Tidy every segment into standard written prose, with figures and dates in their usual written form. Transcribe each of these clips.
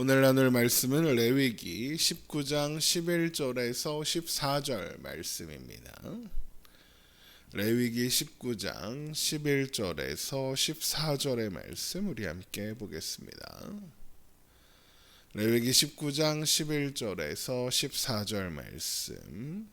오늘 나눌 말씀은 레위기 19장 11절에서 14절 말씀입니다. 레위기 19장 11절에서 14절의 말씀 우리 함께 보겠습니다. 레위기 19장 11절에서 14절 말씀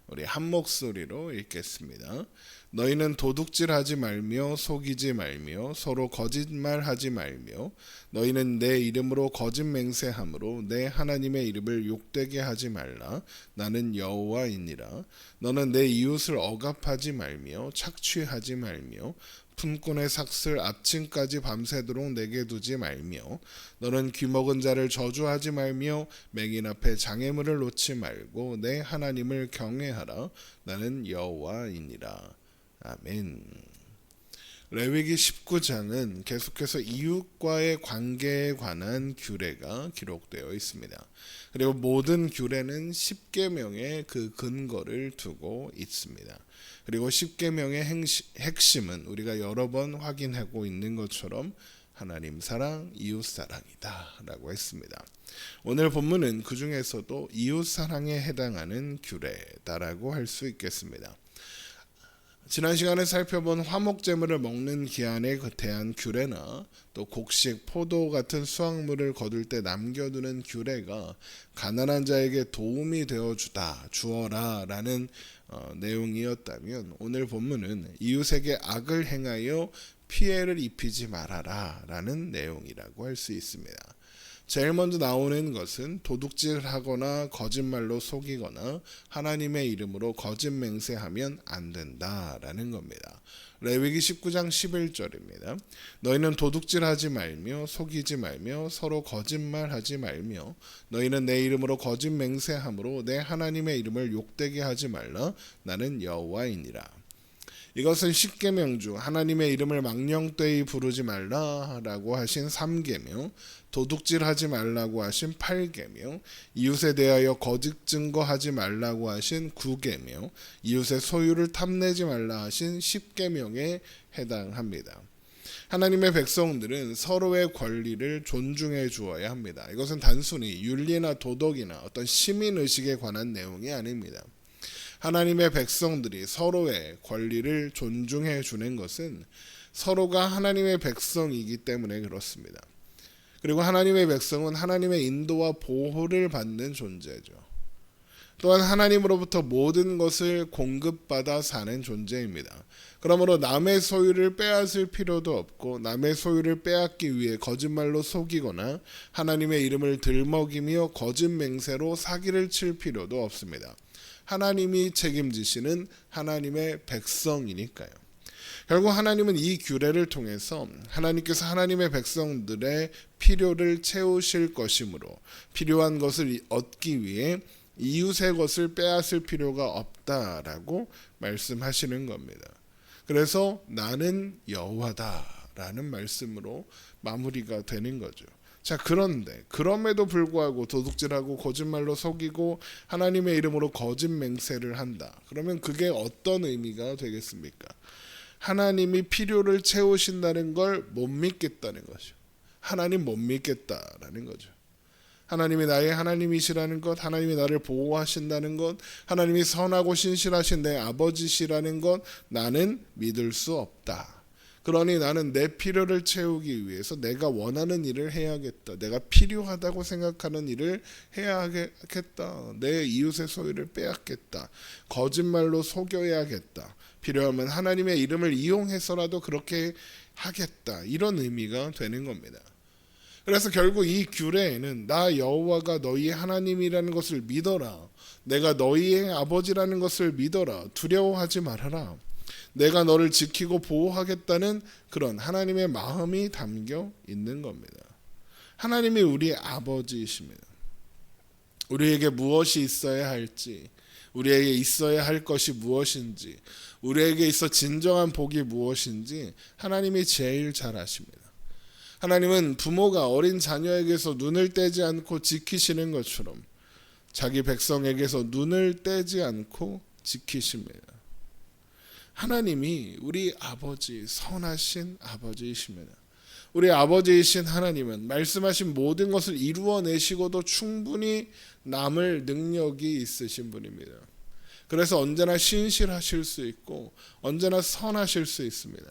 우리 한 목소리로 읽겠습니다. 너희는 도둑질하지 말며 속이지 말며 서로 거짓말하지 말며 너희는 내 이름으로 거짓 맹세함으로 내 하나님의 이름을 욕되게 하지 말라. 나는 여호와이니라. 너는 내 이웃을 억압하지 말며 착취하지 말며 품꾼의 삭슬 앞층까지 밤새도록 내게 두지 말며 너는 귀먹은 자를 저주하지 말며 맹인 앞에 장애물을 놓지 말고 내 하나님을 경외하라. 나는 여호와이니라. 아멘. 레위기 19장은 계속해서 이웃과의 관계에 관한 규례가 기록되어 있습니다. 그리고 모든 규례는 10계명의 그 근거를 두고 있습니다. 그리고 10계명의 핵심은 우리가 여러 번 확인하고 있는 것처럼 하나님 사랑, 이웃 사랑이다 라고 했습니다. 오늘 본문은 그 중에서도 이웃 사랑에 해당하는 규례다라고 할 수 있겠습니다. 지난 시간에 살펴본 화목제물을 먹는 기한에 대한 규례나 또 곡식, 포도 같은 수확물을 거둘 때 남겨두는 규례가 가난한 자에게 도움이 되어주다, 주어라 라는 내용이었다면 오늘 본문은 이웃에게 악을 행하여 피해를 입히지 말아라 라는 내용이라고 할 수 있습니다. 제일 먼저 나오는 것은 도둑질하거나 거짓말로 속이거나 하나님의 이름으로 거짓 맹세하면 안 된다라는 겁니다. 레위기 19장 11절입니다. 너희는 도둑질하지 말며 속이지 말며 서로 거짓말하지 말며 너희는 내 이름으로 거짓 맹세함으로 내 하나님의 이름을 욕되게 하지 말라. 나는 여호와이니라. 이것은 10계명 중 하나님의 이름을 망령되이 부르지 말라라고 하신 3계명, 도둑질하지 말라고 하신 8계명, 이웃에 대하여 거짓 증거하지 말라고 하신 9계명, 이웃의 소유를 탐내지 말라 하신 10계명에 해당합니다. 하나님의 백성들은 서로의 권리를 존중해 주어야 합니다. 이것은 단순히 윤리나 도덕이나 어떤 시민의식에 관한 내용이 아닙니다. 하나님의 백성들이 서로의 권리를 존중해 주는 것은 서로가 하나님의 백성이기 때문에 그렇습니다. 그리고 하나님의 백성은 하나님의 인도와 보호를 받는 존재죠. 또한 하나님으로부터 모든 것을 공급받아 사는 존재입니다. 그러므로 남의 소유를 빼앗을 필요도 없고 남의 소유를 빼앗기 위해 거짓말로 속이거나 하나님의 이름을 들먹이며 거짓 맹세로 사기를 칠 필요도 없습니다. 하나님이 책임지시는 하나님의 백성이니까요. 결국 하나님은 이 규례를 통해서 하나님께서 하나님의 백성들의 필요를 채우실 것이므로 필요한 것을 얻기 위해 이웃의 것을 빼앗을 필요가 없다라고 말씀하시는 겁니다. 그래서 나는 여호와다라는 말씀으로 마무리가 되는 거죠. 자, 그런데 그럼에도 불구하고 도둑질하고 거짓말로 속이고 하나님의 이름으로 거짓 맹세를 한다. 그러면 그게 어떤 의미가 되겠습니까? 하나님이 필요를 채우신다는 걸 못 믿겠다는 거죠. 하나님 못 믿겠다라는 거죠. 하나님이 나의 하나님이시라는 것, 하나님이 나를 보호하신다는 것, 하나님이 선하고 신실하신 내 아버지시라는 것 나는 믿을 수 없다. 그러니 나는 내 필요를 채우기 위해서 내가 원하는 일을 해야겠다. 내가 필요하다고 생각하는 일을 해야겠다. 내 이웃의 소유를 빼앗겠다. 거짓말로 속여야겠다. 필요하면 하나님의 이름을 이용해서라도 그렇게 하겠다. 이런 의미가 되는 겁니다. 그래서 결국 이 규례에는 나 여호와가 너희의 하나님이라는 것을 믿어라. 내가 너희의 아버지라는 것을 믿어라. 두려워하지 말아라. 내가 너를 지키고 보호하겠다는 그런 하나님의 마음이 담겨 있는 겁니다. 하나님이 우리의 아버지이십니다. 우리에게 무엇이 있어야 할지, 우리에게 있어야 할 것이 무엇인지, 우리에게 있어 진정한 복이 무엇인지 하나님이 제일 잘 아십니다. 하나님은 부모가 어린 자녀에게서 눈을 떼지 않고 지키시는 것처럼 자기 백성에게서 눈을 떼지 않고 지키십니다. 하나님이 우리 아버지, 선하신 아버지이십니다. 우리 아버지이신 하나님은 말씀하신 모든 것을 이루어내시고도 충분히 남을 능력이 있으신 분입니다. 그래서 언제나 신실하실 수 있고 언제나 선하실 수 있습니다.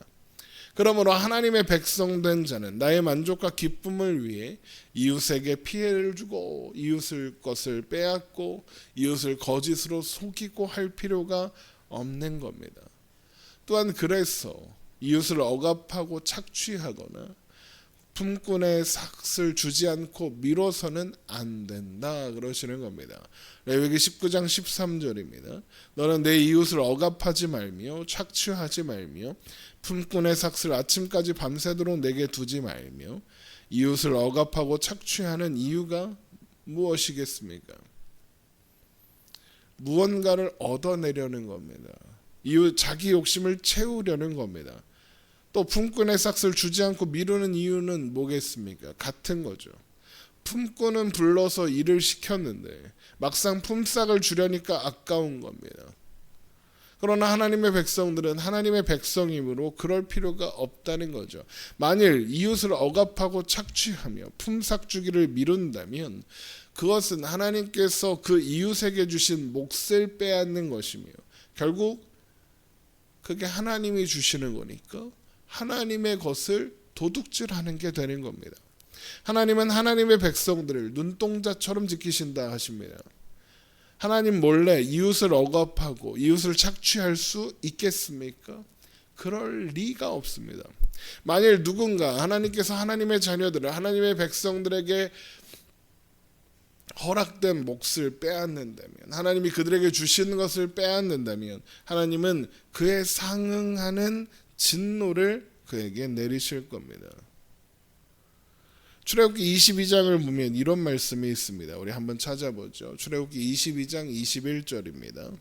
그러므로 하나님의 백성된 자는 나의 만족과 기쁨을 위해 이웃에게 피해를 주고 이웃의 것을 빼앗고 이웃을 거짓으로 속이고 할 필요가 없는 겁니다. 또한 그래서 이웃을 억압하고 착취하거나 품꾼의 삭을 주지 않고 미뤄서는 안 된다 그러시는 겁니다. 레위기 19장 13절입니다. 너는 내 이웃을 억압하지 말며 착취하지 말며 품꾼의 삭을 아침까지 밤새도록 내게 두지 말며 이웃을 억압하고 착취하는 이유가 무엇이겠습니까? 무언가를 얻어내려는 겁니다. 이웃 자기 욕심을 채우려는 겁니다. 또 품꾼의 삭을 주지 않고 미루는 이유는 뭐겠습니까? 같은 거죠. 품꾼은 불러서 일을 시켰는데 막상 품삯을 주려니까 아까운 겁니다. 그러나 하나님의 백성들은 하나님의 백성이므로 그럴 필요가 없다는 거죠. 만일 이웃을 억압하고 착취하며 품삯 주기를 미룬다면 그것은 하나님께서 그 이웃에게 주신 몫을 빼앗는 것이며 결국 그게 하나님이 주시는 거니까 하나님의 것을 도둑질하는 게 되는 겁니다. 하나님은 하나님의 백성들을 눈동자처럼 지키신다 하십니다. 하나님 몰래 이웃을 억압하고 이웃을 착취할 수 있겠습니까? 그럴 리가 없습니다. 만일 누군가 하나님께서 하나님의 자녀들을 하나님의 백성들에게 허락된 몫을 빼앗는다면 하나님이 그들에게 주시는 것을 빼앗는다면 하나님은 그에 상응하는 진노를 그에게 내리실 겁니다. 출애굽기 22장을 보면 이런 말씀이 있습니다. 우리 한번 찾아보죠. 출애굽기 22장 21절입니다.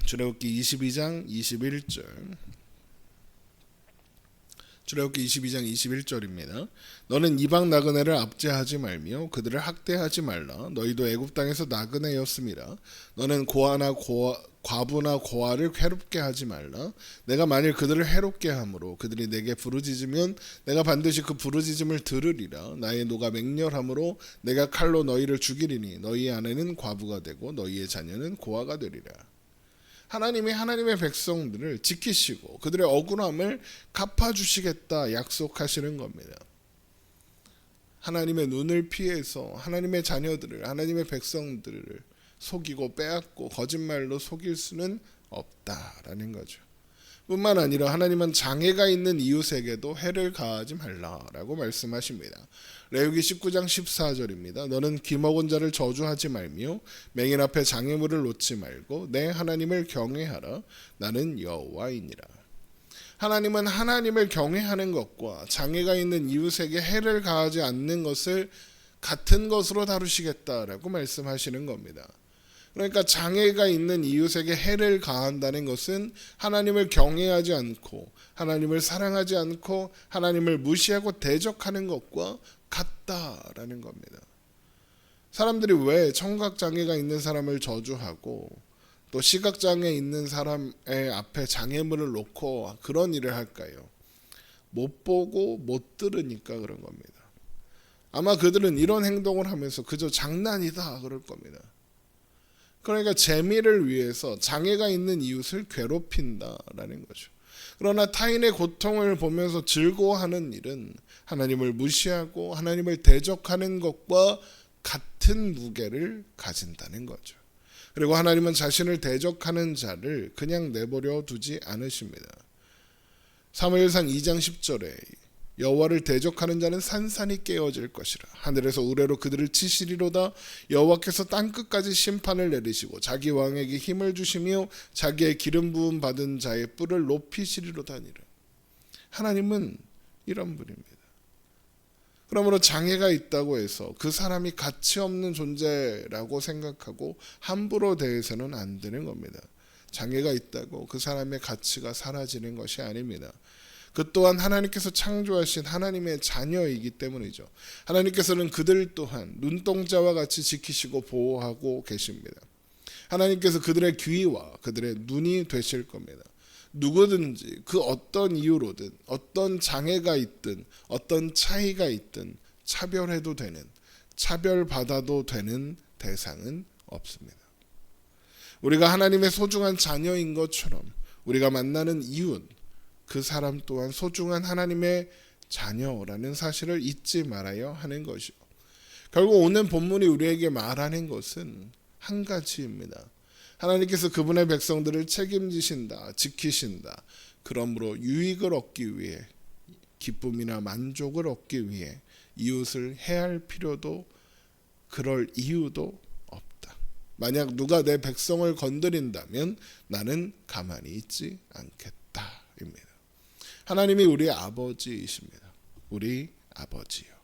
출애굽기 22장 21절. 출애굽기 22장 21절입니다. 너는 이방 나그네를 압제하지 말며 그들을 학대하지 말라. 너희도 애굽 땅에서 나그네였습니다. 너는 고아나 과부나 고아를 괴롭게 하지 말라. 내가 만일 그들을 해롭게 함으로 그들이 내게 부르짖으면 내가 반드시 그 부르짖음을 들으리라. 나의 노가 맹렬함으로 내가 칼로 너희를 죽이리니 너희의 아내는 과부가 되고 너희의 자녀는 고아가 되리라. 하나님이 하나님의 백성들을 지키시고 그들의 억울함을 갚아주시겠다 약속하시는 겁니다. 하나님의 눈을 피해서 하나님의 자녀들을 하나님의 백성들을 속이고 빼앗고 거짓말로 속일 수는 없다라는 거죠. 뿐만 아니라 하나님은 장애가 있는 이웃에게도 해를 가하지 말라라고 말씀하십니다. 레위기 19장 14절입니다. 너는 기먹은 자를 저주하지 말며 맹인 앞에 장애물을 놓지 말고 내 하나님을 경외하라. 나는 여호와이니라. 하나님은 하나님을 경외하는 것과 장애가 있는 이웃에게 해를 가하지 않는 것을 같은 것으로 다루시겠다라고 말씀하시는 겁니다. 그러니까 장애가 있는 이웃에게 해를 가한다는 것은 하나님을 경외하지 않고 하나님을 사랑하지 않고 하나님을 무시하고 대적하는 것과 같다라는 겁니다. 사람들이 왜 청각장애가 있는 사람을 저주하고 또 시각장애 있는 사람의 앞에 장애물을 놓고 그런 일을 할까요? 못 보고 못 들으니까 그런 겁니다. 아마 그들은 이런 행동을 하면서 그저 장난이다 그럴 겁니다. 그러니까 재미를 위해서 장애가 있는 이웃을 괴롭힌다라는 거죠. 그러나 타인의 고통을 보면서 즐거워하는 일은 하나님을 무시하고 하나님을 대적하는 것과 같은 무게를 가진다는 거죠. 그리고 하나님은 자신을 대적하는 자를 그냥 내버려 두지 않으십니다. 사무엘상 2장 10절에 여호와를 대적하는 자는 산산이 깨어질 것이라. 하늘에서 우레로 그들을 치시리로다. 여호와께서 땅끝까지 심판을 내리시고 자기 왕에게 힘을 주시며 자기의 기름 부음 받은 자의 뿔을 높이시리로다니라. 하나님은 이런 분입니다. 그러므로 장애가 있다고 해서 그 사람이 가치 없는 존재라고 생각하고 함부로 대해서는 안 되는 겁니다. 장애가 있다고 그 사람의 가치가 사라지는 것이 아닙니다. 그 또한 하나님께서 창조하신 하나님의 자녀이기 때문이죠. 하나님께서는 그들 또한 눈동자와 같이 지키시고 보호하고 계십니다. 하나님께서 그들의 귀와 그들의 눈이 되실 겁니다. 누구든지 그 어떤 이유로든 어떤 장애가 있든 어떤 차이가 있든 차별해도 되는, 차별받아도 되는 대상은 없습니다. 우리가 하나님의 소중한 자녀인 것처럼 우리가 만나는 이웃, 그 사람 또한 소중한 하나님의 자녀라는 사실을 잊지 말아야 하는 것이요. 결국 오늘 본문이 우리에게 말하는 것은 한 가지입니다. 하나님께서 그분의 백성들을 책임지신다, 지키신다. 그러므로 유익을 얻기 위해, 기쁨이나 만족을 얻기 위해 이웃을 해할 필요도, 그럴 이유도 없다. 만약 누가 내 백성을 건드린다면 나는 가만히 있지 않겠다입니다. 하나님이 우리의 아버지이십니다. 우리 아버지요.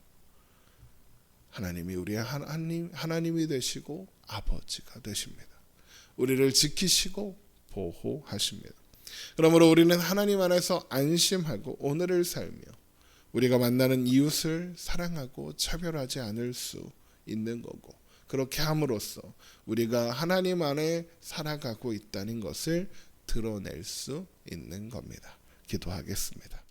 하나님이 우리의 하나님이 되시고 아버지가 되십니다. 우리를 지키시고 보호하십니다. 그러므로 우리는 하나님 안에서 안심하고 오늘을 살며 우리가 만나는 이웃을 사랑하고 차별하지 않을 수 있는 거고, 그렇게 함으로써 우리가 하나님 안에 살아가고 있다는 것을 드러낼 수 있는 겁니다. 기도하겠습니다.